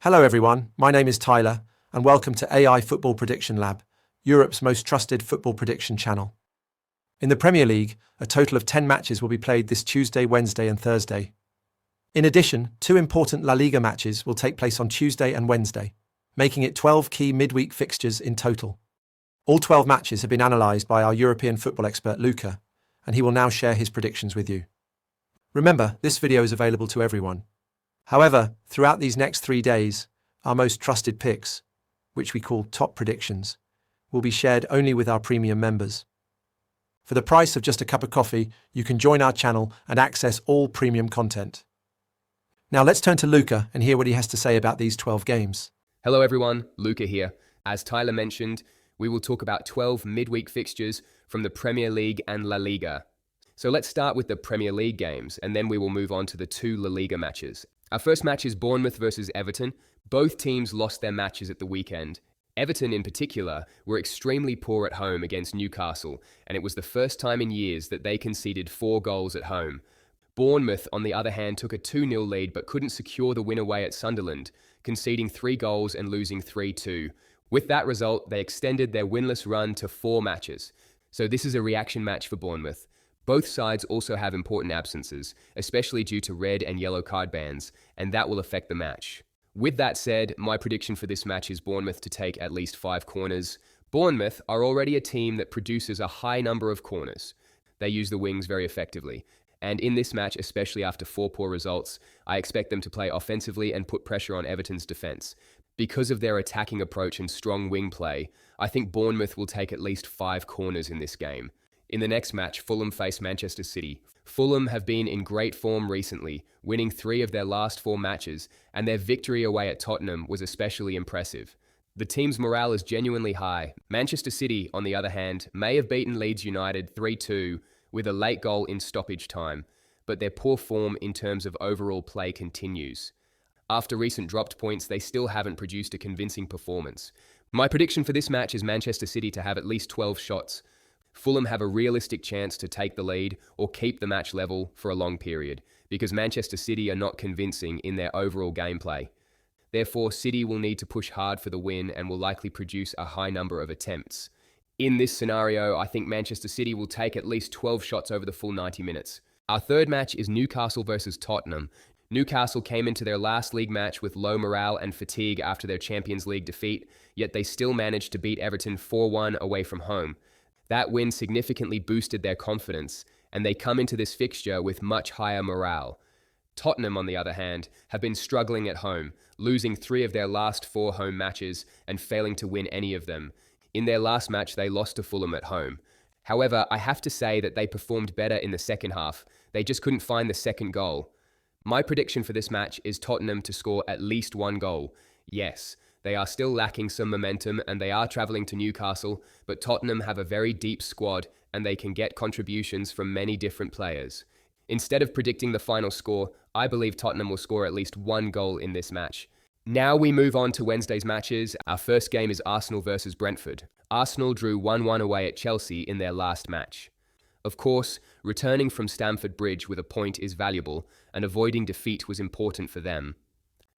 Hello everyone, my name is Tyler, and welcome to AI Football Prediction Lab, Europe's most trusted football prediction channel. In the Premier League, a total of 10 matches will be played this Tuesday, Wednesday and Thursday. In addition, 2 important La Liga matches will take place on Tuesday and Wednesday, making it 12 key midweek fixtures in total. All 12 matches have been analysed by our European football expert Luca, and he will now share his predictions with you. Remember, this video is available to everyone. However, throughout these next 3 days, our most trusted picks, which we call top predictions, will be shared only with our premium members. For the price of just a cup of coffee, you can join our channel and access all premium content. Now let's turn to Luca and hear what he has to say about these 12 games. Hello everyone, Luca here. As Tyler mentioned, we will talk about 12 midweek fixtures from the Premier League and La Liga. So let's start with the Premier League games, and then we will move on to the 2 La Liga matches. Our first match is Bournemouth versus Everton. Both teams lost their matches at the weekend. Everton in particular were extremely poor at home against Newcastle, and it was the first time in years that they conceded 4 goals at home. Bournemouth, on the other hand, took a 2-0 lead but couldn't secure the win away at Sunderland, conceding 3 goals and losing 3-2. With that result, they extended their winless run to 4 matches. So this is a reaction match for Bournemouth. Both sides also have important absences, especially due to red and yellow card bans, and that will affect the match. With that said, my prediction for this match is Bournemouth to take at least 5 corners. Bournemouth are already a team that produces a high number of corners. They use the wings very effectively. And in this match, especially after 4 poor results, I expect them to play offensively and put pressure on Everton's defence. Because of their attacking approach and strong wing play, I think Bournemouth will take at least 5 corners in this game. In the next match, Fulham face Manchester City. Fulham have been in great form recently, winning 3 of their last 4 matches, and their victory away at Tottenham was especially impressive. The team's morale is genuinely high. Manchester City, on the other hand, may have beaten Leeds United 3-2 with a late goal in stoppage time, but their poor form in terms of overall play continues. After recent dropped points, they still haven't produced a convincing performance. My prediction for this match is Manchester City to have at least 12 shots. Fulham have a realistic chance to take the lead or keep the match level for a long period, because Manchester City are not convincing in their overall gameplay. Therefore, City will need to push hard for the win and will likely produce a high number of attempts. In this scenario, I think Manchester City will take at least 12 shots over the full 90 minutes. Our third match is Newcastle versus Tottenham. Newcastle came into their last league match with low morale and fatigue after their Champions League defeat, yet they still managed to beat Everton 4-1 away from home. That win significantly boosted their confidence, and they come into this fixture with much higher morale. Tottenham, on the other hand, have been struggling at home, losing 3 of their last 4 home matches and failing to win any of them. In their last match, they lost to Fulham at home. However, I have to say that they performed better in the second half. They just couldn't find the second goal. My prediction for this match is Tottenham to score at least 1 goal. Yes, they are still lacking some momentum and they are travelling to Newcastle, but Tottenham have a very deep squad and they can get contributions from many different players. Instead of predicting the final score, I believe Tottenham will score at least 1 goal in this match. Now we move on to Wednesday's matches. Our first game is Arsenal versus Brentford. Arsenal drew 1-1 away at Chelsea in their last match. Of course, returning from Stamford Bridge with a point is valuable, and avoiding defeat was important for them.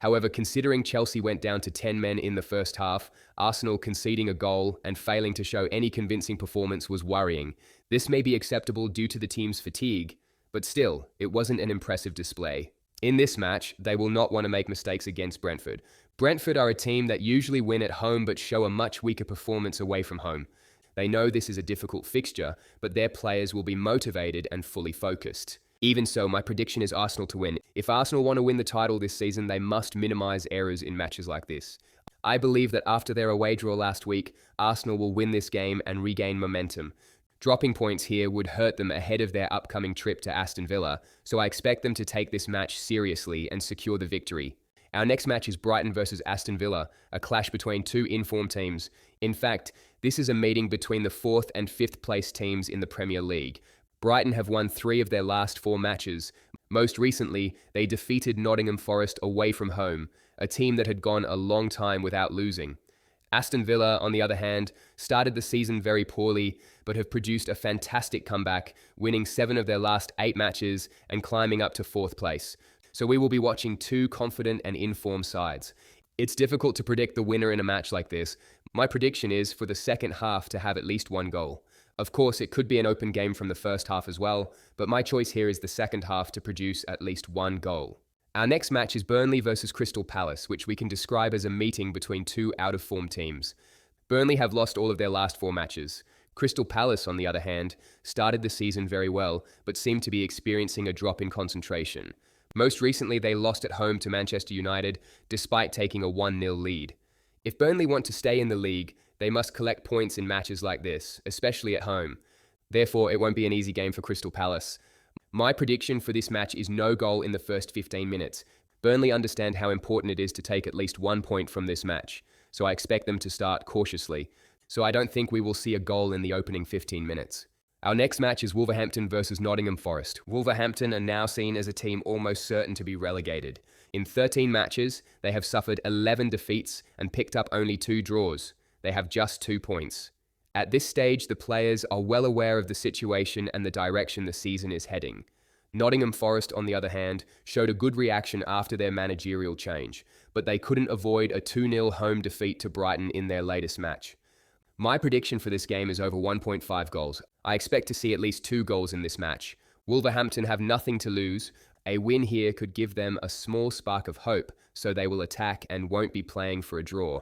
However, considering Chelsea went down to 10 men in the first half, Arsenal conceding a goal and failing to show any convincing performance was worrying. This may be acceptable due to the team's fatigue, but still, it wasn't an impressive display. In this match, they will not want to make mistakes against Brentford. Brentford are a team that usually win at home but show a much weaker performance away from home. They know this is a difficult fixture, but their players will be motivated and fully focused. Even so, my prediction is Arsenal to win. If Arsenal want to win the title this season, they must minimise errors in matches like this. I believe that after their away draw last week, Arsenal will win this game and regain momentum. Dropping points here would hurt them ahead of their upcoming trip to Aston Villa, so I expect them to take this match seriously and secure the victory. Our next match is Brighton versus Aston Villa, a clash between 2 in-form teams. In fact, this is a meeting between the 4th and 5th place teams in the Premier League. Brighton have won 3 of their last 4 matches. Most recently, they defeated Nottingham Forest away from home, a team that had gone a long time without losing. Aston Villa, on the other hand, started the season very poorly, but have produced a fantastic comeback, winning 7 of their last 8 matches and climbing up to 4th place. So we will be watching 2 confident and in-form sides. It's difficult to predict the winner in a match like this. My prediction is for the second half to have at least one goal. Of course, it could be an open game from the first half as well, but my choice here is the second half to produce at least one goal. Our next match is Burnley versus Crystal Palace, which we can describe as a meeting between two out-of-form teams. Burnley have lost all of their last 4 matches. Crystal Palace, on the other hand, started the season very well, but seem to be experiencing a drop in concentration. Most recently, they lost at home to Manchester United, despite taking a 1-0 lead. If Burnley want to stay in the league, they must collect points in matches like this, especially at home. Therefore, it won't be an easy game for Crystal Palace. My prediction for this match is no goal in the first 15 minutes. Burnley understand how important it is to take at least 1 point from this match, so I expect them to start cautiously. So I don't think we will see a goal in the opening 15 minutes. Our next match is Wolverhampton versus Nottingham Forest. Wolverhampton are now seen as a team almost certain to be relegated. In 13 matches, they have suffered 11 defeats and picked up only 2 draws. They have just 2 points. At this stage, the players are well aware of the situation and the direction the season is heading. Nottingham Forest, on the other hand, showed a good reaction after their managerial change, but they couldn't avoid a 2-0 home defeat to Brighton in their latest match. My prediction for this game is over 1.5 goals. I expect to see at least 2 goals in this match. Wolverhampton have nothing to lose. A win here could give them a small spark of hope, so they will attack and won't be playing for a draw.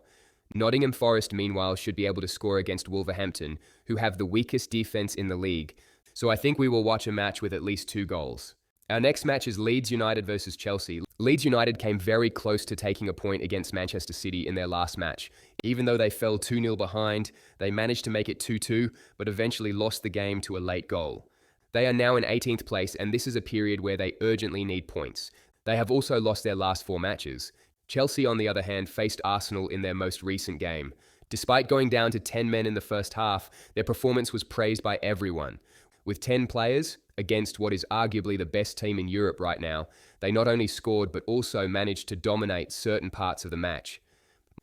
Nottingham Forest, meanwhile, should be able to score against Wolverhampton, who have the weakest defense in the league. So I think we will watch a match with at least 2 goals. Our next match is Leeds United versus Chelsea. Leeds United came very close to taking a point against Manchester City in their last match. Even though they fell 2-0 behind, they managed to make it 2-2, but eventually lost the game to a late goal. They are now in 18th place, and this is a period where they urgently need points. They have also lost their last 4 matches. Chelsea, on the other hand, faced Arsenal in their most recent game. Despite going down to 10 men in the first half, their performance was praised by everyone. With 10 players, against what is arguably the best team in Europe right now, they not only scored but also managed to dominate certain parts of the match.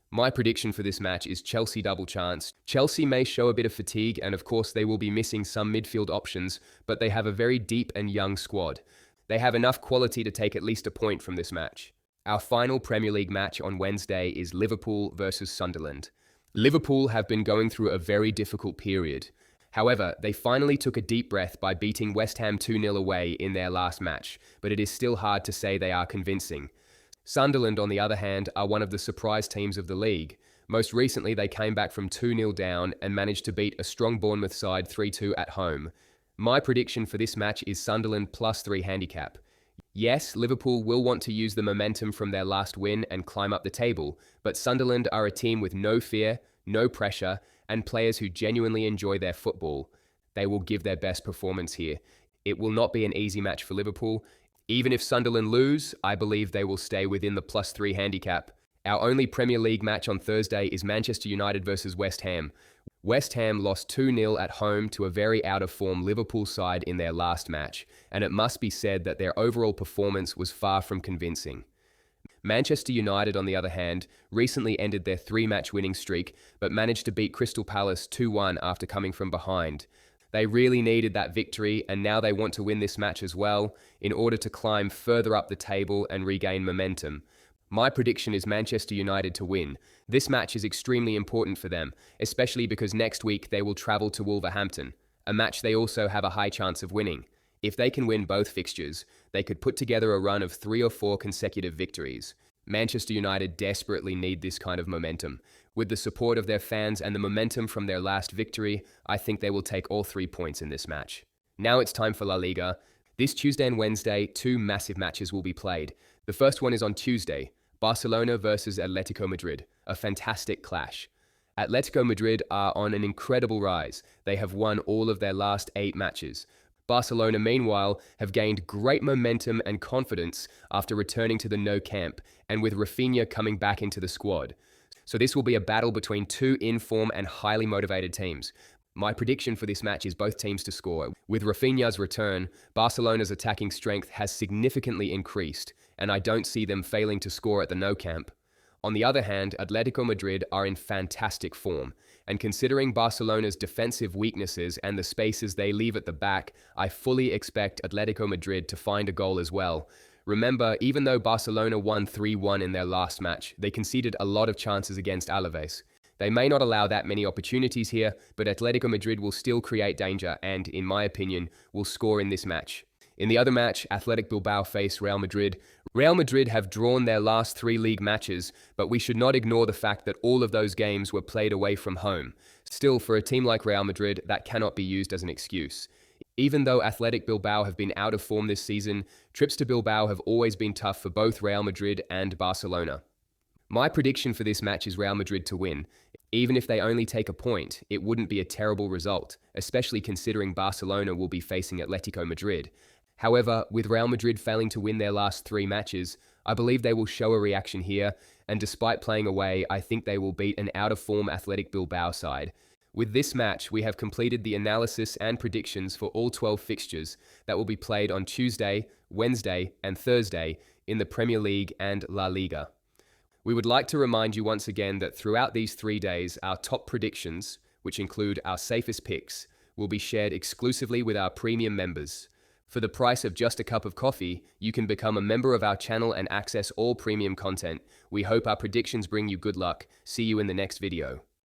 My prediction for this match is Chelsea double chance. Chelsea may show a bit of fatigue, and of course they will be missing some midfield options, but they have a very deep and young squad. They have enough quality to take at least a point from this match. Our final Premier League match on Wednesday is Liverpool versus Sunderland. Liverpool have been going through a very difficult period. However, they finally took a deep breath by beating West Ham 2-0 away in their last match, but it is still hard to say they are convincing. Sunderland, on the other hand, are one of the surprise teams of the league. Most recently, they came back from 2-0 down and managed to beat a strong Bournemouth side 3-2 at home. My prediction for this match is Sunderland +3 handicap. Yes, Liverpool will want to use the momentum from their last win and climb up the table, but Sunderland are a team with no fear, no pressure, and players who genuinely enjoy their football. They will give their best performance here. It will not be an easy match for Liverpool. Even if Sunderland lose, I believe they will stay within the +3 handicap. Our only Premier League match on Thursday is Manchester United versus West Ham. West Ham lost 2-0 at home to a very out-of-form Liverpool side in their last match, and it must be said that their overall performance was far from convincing. Manchester United, on the other hand, recently ended their 3-match winning streak, but managed to beat Crystal Palace 2-1 after coming from behind. They really needed that victory, and now they want to win this match as well, in order to climb further up the table and regain momentum. My prediction is Manchester United to win. This match is extremely important for them, especially because next week they will travel to Wolverhampton, a match they also have a high chance of winning. If they can win both fixtures, they could put together a run of 3 or 4 consecutive victories. Manchester United desperately need this kind of momentum. With the support of their fans and the momentum from their last victory, I think they will take all 3 points in this match. Now it's time for La Liga. This Tuesday and Wednesday, 2 massive matches will be played. The first one is on Tuesday, Barcelona versus Atletico Madrid, a fantastic clash. Atletico Madrid are on an incredible rise. They have won all of their last 8 matches. Barcelona, meanwhile, have gained great momentum and confidence after returning to the Nou Camp, and with Rafinha coming back into the squad. So this will be a battle between 2 in-form and highly motivated teams. My prediction for this match is both teams to score. With Rafinha's return, Barcelona's attacking strength has significantly increased, and I don't see them failing to score at the Nou Camp. On the other hand, Atletico Madrid are in fantastic form, and considering Barcelona's defensive weaknesses and the spaces they leave at the back, I fully expect Atletico Madrid to find a goal as well. Remember, even though Barcelona won 3-1 in their last match, they conceded a lot of chances against Alaves. They may not allow that many opportunities here, but Atletico Madrid will still create danger and, in my opinion, will score in this match. In the other match, Athletic Bilbao face Real Madrid. Real Madrid have drawn their last 3 league matches, but we should not ignore the fact that all of those games were played away from home. Still, for a team like Real Madrid, that cannot be used as an excuse. Even though Athletic Bilbao have been out of form this season, trips to Bilbao have always been tough for both Real Madrid and Barcelona. My prediction for this match is Real Madrid to win. Even if they only take a point, it wouldn't be a terrible result, especially considering Barcelona will be facing Atletico Madrid. However, with Real Madrid failing to win their last 3 matches, I believe they will show a reaction here, and despite playing away, I think they will beat an out-of-form Athletic Bilbao side. With this match, we have completed the analysis and predictions for all 12 fixtures that will be played on Tuesday, Wednesday, and Thursday in the Premier League and La Liga. We would like to remind you once again that throughout these 3 days, our top predictions, which include our safest picks, will be shared exclusively with our premium members. For the price of just a cup of coffee, you can become a member of our channel and access all premium content. We hope our predictions bring you good luck. See you in the next video.